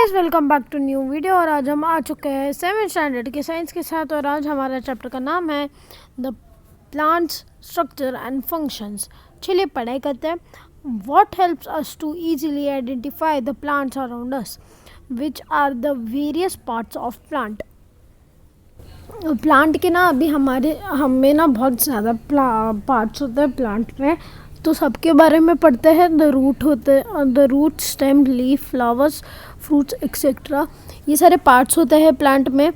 Guys welcome back to new video. और आज हम आ चुके हैं 7th स्टैंडर्ड के साइंस के साथ। और आज हमारा चैप्टर का नाम है the plants structure and functions. चलिए पढ़ाई करते हैं। What helps us to easily identify the plants around us, which are the various parts of plant. Plant के ना अभी हमें ना बहुत ज़्यादा पार्ट्स होते हैं प्लांट में, तो सबके बारे में पढ़ते हैं। The root, stem, leaf, flowers, fruits etcetera. ये सारे पार्ट्स होते हैं प्लांट में।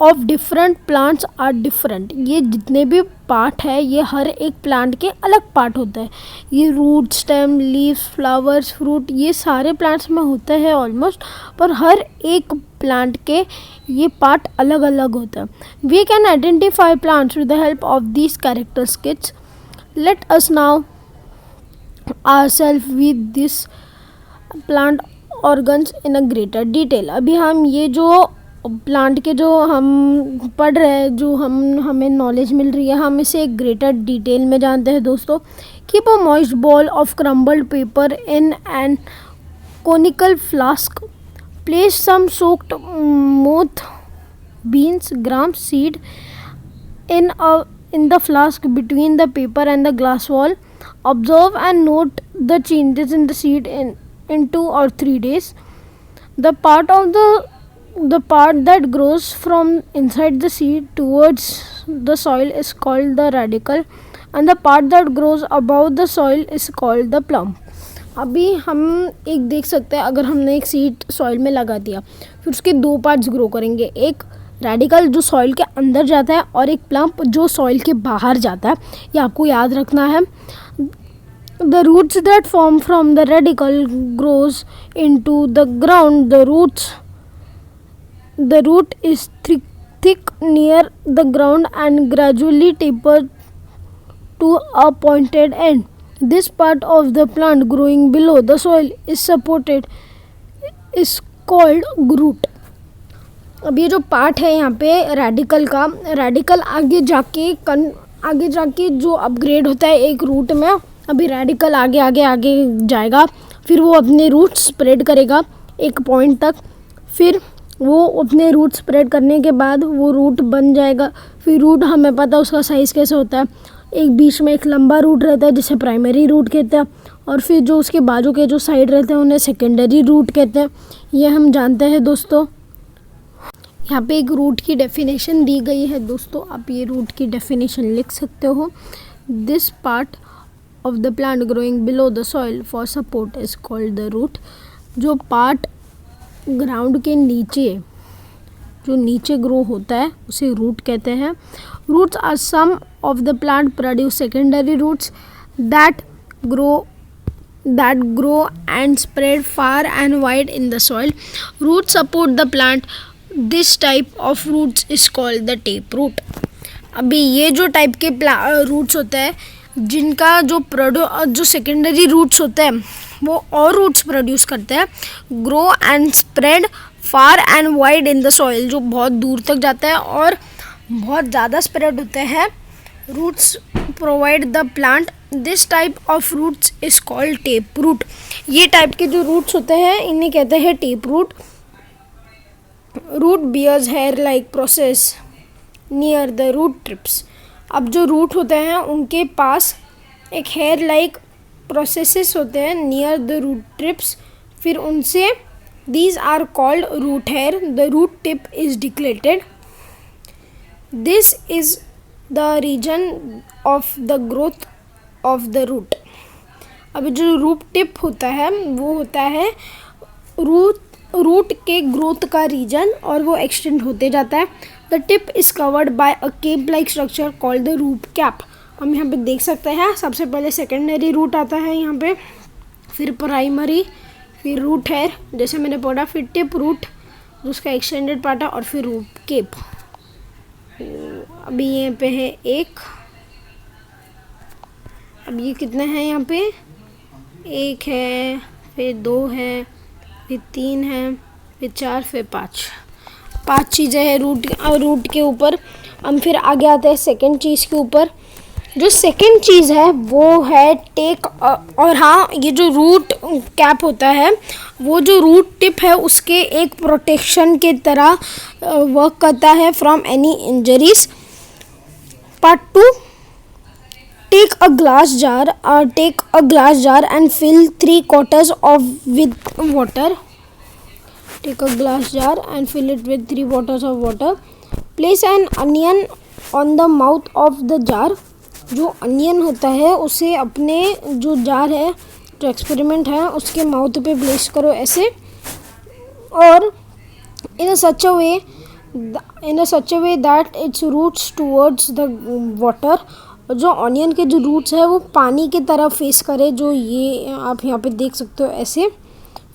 Of different plants are different. ये जितने भी पार्ट है ये हर एक प्लांट के अलग पार्ट होते हैं। ये root, stem, leaves, flowers, fruit ये सारे प्लांट्स में होते हैं ऑलमोस्ट, पर हर एक प्लांट के ये पार्ट अलग अलग होते हैं। We can identify plants with the help of these characteristics. Let us now ourselves with this plant organs in a greater detail। अभी हम ये जो प्लांट के जो हम पढ़ रहे हैं, जो हमें नॉलेज मिल रही है, हम इसे एक ग्रेटर डिटेल में जानते हैं दोस्तों। Keep a moist ball of crumbled paper in an conical flask. Place some soaked moth, beans, gram, seed in the flask between the paper and the glass wall. Observe and note the changes in the seed in 2 or 3 days. The part that grows from inside the seed towards the soil is called the radicle, and the part that grows above the soil is called the plump. अभी हम एक देख सकते हैं, अगर हमने एक seed soil में लगा दिया, फिर उसके दो पार्ट्स ग्रो करेंगे। एक रेडिकल जो सॉइल के अंदर जाता है और एक प्लम्प जो सॉइल के बाहर जाता है। ये आपको याद रखना है। The roots that form from the radicle grows into the ground. The root is thick near the ground and gradually taper to a pointed end. This part of the plant growing below the soil is called root. अब ये जो part है यहाँ पे radical का, radical आगे जाके जो अपग्रेड होता है एक रूट में। अभी रेडिकल आगे जाएगा, फिर वो अपने रूट स्प्रेड करेगा एक पॉइंट तक। फिर वो अपने रूट स्प्रेड करने के बाद वो रूट बन जाएगा। फिर रूट हमें पता है उसका साइज़ कैसे होता है। एक बीच में एक लंबा रूट रहता है जिसे प्राइमरी रूट कहते हैं, और फिर जो उसके बाजू के जो साइड रहते हैं उन्हें सेकेंडरी रूट कहते हैं। ये हम जानते हैं दोस्तों। यहाँ पे एक रूट की डेफिनेशन दी गई है दोस्तों, आप ये रूट की डेफिनेशन लिख सकते हो। This part of the plant growing below the soil for support is called the root. जो पार्ट ग्राउंड के नीचे ग्रो होता है उसे रूट कहते हैं। Roots are some of the plant produce secondary roots that grow and spread far and wide in the soil. Roots support the plant. This type of roots is called the tape root। अभी ये जो type के roots होते हैं, जिनका जो secondary roots होते हैं वो और रूट्स प्रोड्यूस करते हैं। Grow and spread far and wide in the soil, जो बहुत दूर तक जाता है और बहुत ज़्यादा स्प्रेड होते हैं। Roots provide the plant. This type of roots is called tap root. ये टाइप के जो रूट्स होते हैं इन्हें कहते हैं tap root. Root bears hair like process near the root tips. अब जो रूट होते हैं उनके पास एक हेयर लाइक प्रोसेसेस होते हैं नियर द रूट टिप्स। फिर उनसे these are called root hair. The root tip is dilated. This is the reason of the growth of the root. अब जो रूट टिप होता है वो होता है रूट के ग्रोथ का रीजन, और वो एक्सटेंड होते जाता है। The tip is covered by a cap like structure called the root cap. हम यहाँ पे देख सकते हैं, सबसे पहले सेकेंडरी रूट आता है यहाँ पे, फिर प्राइमरी, फिर रूट हेयर जैसे मैंने पढ़ा, फिर टिप रूट उसका एक्सटेंडेड पार्ट है, और फिर रूट केप। अभी यहाँ पे है एक, अब ये कितने हैं यहाँ पे, एक है, फिर दो है, फिर तीन है, फिर चार, फिर पाँच चीज़ें हैं रूट के ऊपर। हम फिर आगे आते हैं सेकंड चीज़ के ऊपर। जो सेकंड चीज़ है वो है टेक, और हाँ, ये जो रूट कैप होता है वो जो रूट टिप है उसके एक प्रोटेक्शन के तरह वर्क करता है from any injuries. Part 2, take a glass jar and fill 3/4 of with water. Take a glass jar and fill it with 3/4 of water. Place an onion on the mouth of the jar. जो onion होता है उसे अपने जो jar है, जो experiment है, उसके माउथ पे प्लेस करो ऐसे, और in a such a way that its roots towards the water. जो ऑनियन के जो रूट्स है वो पानी की तरफ फेस करे, जो ये आप यहाँ पे देख सकते हो ऐसे।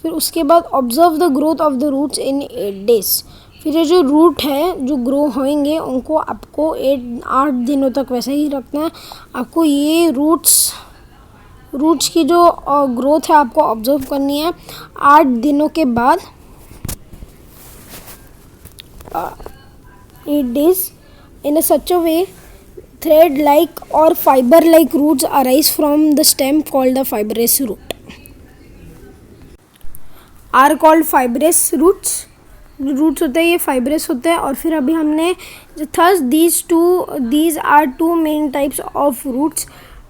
फिर उसके बाद observe the growth of the roots in 8 days। फिर ये जो रूट है जो ग्रो होंगे उनको आपको 8 दिनों तक वैसे ही रखना है। आपको ये रूट्स की जो ग्रोथ है आपको ऑब्जर्व करनी है 8 दिनों के बाद, 8 days। In a such a way thread like or fiber like roots arise from the stem called the fibrous root, are called fibrous roots होते हैं, ये fibrous होते हैं। और फिर अभी हमने thus these are two main types of roots,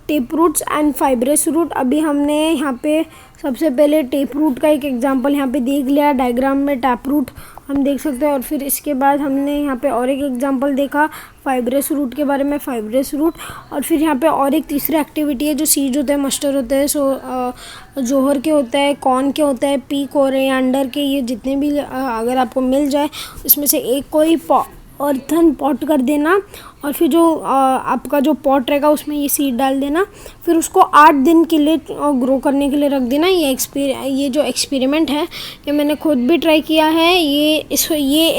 tap roots and fibrous root. अभी हमने यहाँ पे सबसे पहले टेप रूट का एक एग्जांपल यहाँ पे देख लिया, डायग्राम में टैप रूट हम देख सकते हैं। और फिर इसके बाद हमने यहाँ पे और एक एग्जांपल देखा फाइब्रस रूट के बारे में, फाइब्रस रूट। और फिर यहाँ पे और एक तीसरी एक्टिविटी है जो सीड होते हैं, मस्टर्ड होते हैं, जोहर के होता है, कॉर्न के होता है, पी कोरिएंडर के, ये जितने भी अगर आपको मिल जाए इसमें से एक कोई अर्थन पॉट कर देना, और फिर जो आपका जो पॉट रहेगा उसमें ये सीड डाल देना, फिर उसको 8 दिन के लिए ग्रो करने के लिए रख देना। ये जो एक्सपेरिमेंट है ये मैंने खुद भी ट्राई किया है। ये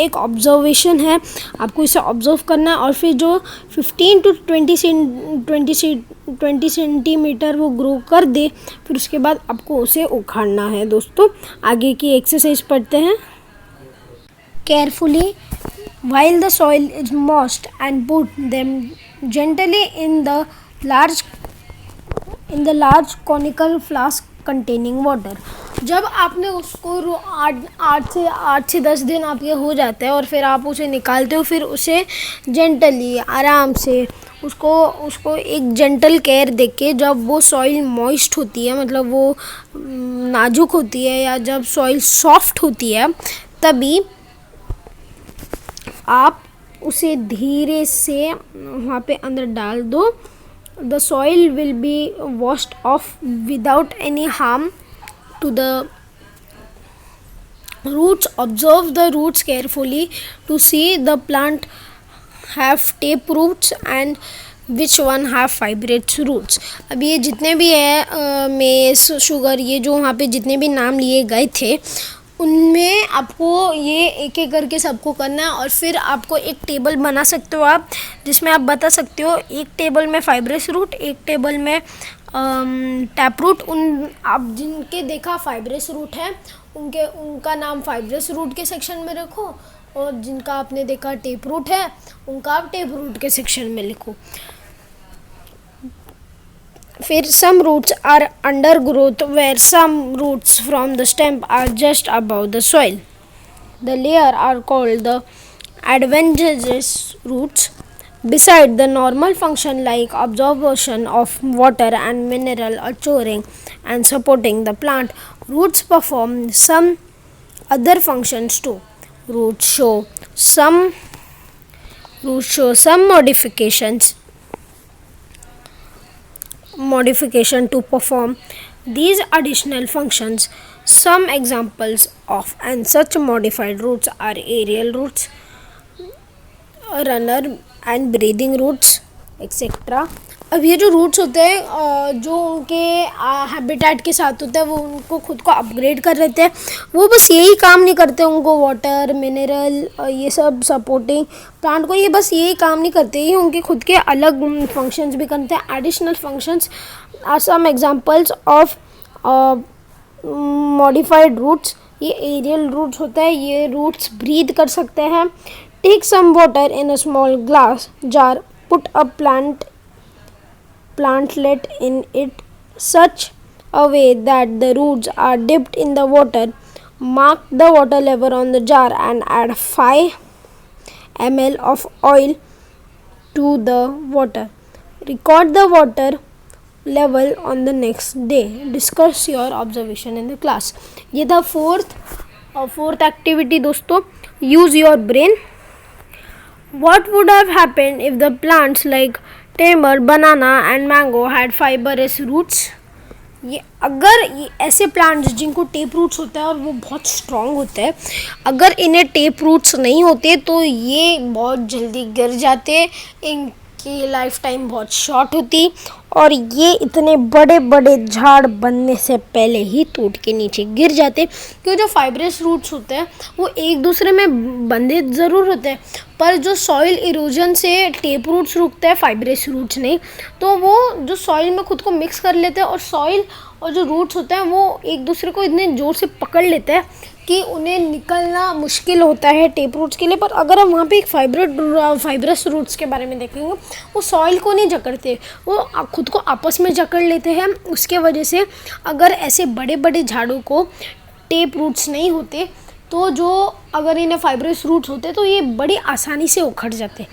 एक ऑब्जर्वेशन है, आपको इसे ऑब्जर्व करना है। और फिर जो 15 to 20 सेंटीमीटर वो ग्रो कर दे, फिर उसके बाद आपको उसे उखाड़ना है। दोस्तों आगे की एक्सरसाइज पढ़ते हैं। Carefully while the soil is moist and put them gently in the large conical flask containing water। जब आपने उसको 8 से 10 दिन आपके हो जाते हैं और फिर आप उसे निकालते हो, फिर उसे जेंटली आराम से उसको एक जेंटल केयर देके, जब वो सॉइल मॉइस्ट होती है, मतलब वो नाजुक होती है, या जब सॉइल सॉफ्ट होती है, तभी आप उसे धीरे से वहाँ पे अंदर डाल दो। The soil will be washed off without any harm to the roots. Observe the roots carefully to see the plant have tap roots and which one have fibrous roots. अब ये जितने भी है मेस, शुगर, ये जो वहाँ पे जितने भी नाम लिए गए थे उनमें आपको ये एक एक करके सबको करना है। और फिर आपको एक टेबल बना सकते हो आप, जिसमें आप बता सकते हो एक टेबल में फाइब्रस रूट, एक टेबल में टैप रूट। आप जिनके देखा फाइब्रस रूट है उनका नाम फाइब्रस रूट के सेक्शन में रखो, और जिनका आपने देखा टेप रूट है उनका आप टेप रूट के सेक्शन में लिखो। फिर some roots are undergrowth where some roots from the stem are just above the soil. The layer are called the adventitious roots. Beside the normal function like absorption of water and mineral or choring and supporting the plant, roots perform some other functions too. Roots show some modification to perform these additional functions. Some examples of and such modified roots are aerial roots, runner and breathing roots, etc. अब ये जो roots होते हैं जो उनके habitat के साथ होते हैं, वो उनको खुद को अपग्रेड कर लेते हैं। वो बस यही काम नहीं करते, उनको वाटर, मिनरल, ये सब सपोर्टिंग प्लांट को, ये बस यही काम नहीं करते, ये उनके खुद के अलग फंक्शंस भी करते हैं। Additional functions are some examples of modified roots. ये एरियल रूट्स होता है, ये रूट्स ब्रीथ कर सकते हैं। Take some water in a small glass jar, put a plant plantlet in it such a way that the roots are dipped in the water. Mark the water level on the jar and add 5 ml of oil to the water. Record the water level on the next day. Discuss your observation in the class. ये था fourth activity दोस्तों. Use your brain. What would have happened if the plants like tamar, banana and mango had fibrous roots? ये अगर ये ऐसे plants जिनको tap roots होता है और वो बहुत स्ट्रॉन्ग होते हैं, अगर इन्हें टेप रूट्स नहीं होते तो ये बहुत जल्दी गिर जाते, इनकी लाइफ टाइम बहुत शॉर्ट होती और ये इतने बड़े बड़े झाड़ बनने से पहले ही टूट के नीचे गिर जाते. क्योंकि जो फाइब्रस रूट्स होते हैं वो एक दूसरे में बंधे ज़रूर होते हैं, पर जो सॉइल इरोजन से टेप रूट्स रुकते हैं, फाइब्रस रूट्स नहीं, तो वो जो सॉइल में खुद को मिक्स कर लेते हैं और सॉइल और जो रूट्स होते हैं वो एक दूसरे को इतने ज़ोर से पकड़ लेते हैं कि उन्हें निकलना मुश्किल होता है टेप रूट्स के लिए. पर अगर हम वहाँ पे एक फाइब्रस रूट्स के बारे में देखेंगे, वो सॉइल को नहीं जकड़ते, वो खुद को आपस में जकड़ लेते हैं. उसके वजह से अगर ऐसे बड़े बड़े झाड़ों को टेप रूट्स नहीं होते तो जो अगर इन्हें फाइब्रस रूट्स होते तो ये बड़ी आसानी से उखड़ जाते.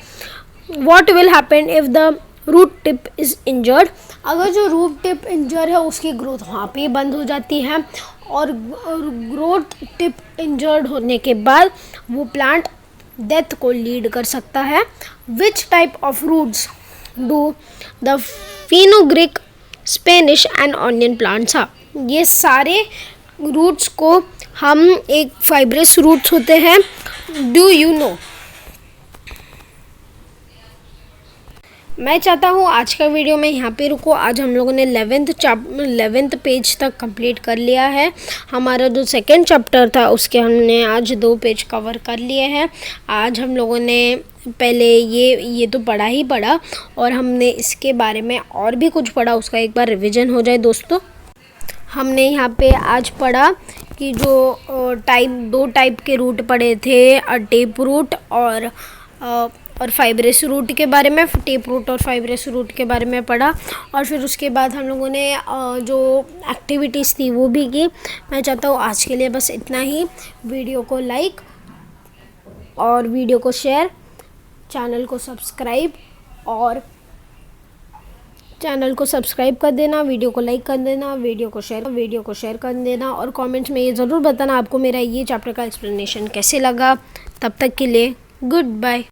What will happen if the root tip is injured? अगर जो रूट टिप इंजर है उसकी ग्रोथ वहाँ पे बंद हो जाती है और ग्रोथ टिप इंजर्ड होने के बाद वो प्लांट डेथ को लीड कर सकता है. Which type of roots do the fenugreek, spinach and onion plants are? ये सारे रूट्स को हम एक फाइब्रस रूट्स होते हैं. Do you know? मैं चाहता हूँ आज का वीडियो में यहाँ पे रुको. आज हम लोगों ने 11th पेज तक कंप्लीट कर लिया है. हमारा जो सेकंड चैप्टर था उसके हमने आज 2 पेज कवर कर लिए हैं. आज हम लोगों ने पहले ये तो पढ़ा और हमने इसके बारे में और भी कुछ पढ़ा, उसका एक बार रिवीजन हो जाए दोस्तों. हमने यहाँ पे आज पढ़ा कि जो 2 टाइप के रूट पढ़े थे, टेप रूट और फाइब्रस रूट के बारे में. टेप रूट और फाइब्रस रूट के बारे में पढ़ा और फिर उसके बाद हम लोगों ने जो एक्टिविटीज़ थी वो भी की. मैं चाहता हूँ आज के लिए बस इतना ही. वीडियो को लाइक और वीडियो को शेयर, चैनल को सब्सक्राइब कर देना, वीडियो को लाइक कर देना, वीडियो को शेयर कर देना और कमेंट्स में ये ज़रूर बताना आपको मेरा ये चैप्टर का एक्सप्लेनेशन कैसे लगा. तब तक के लिए गुड बाय.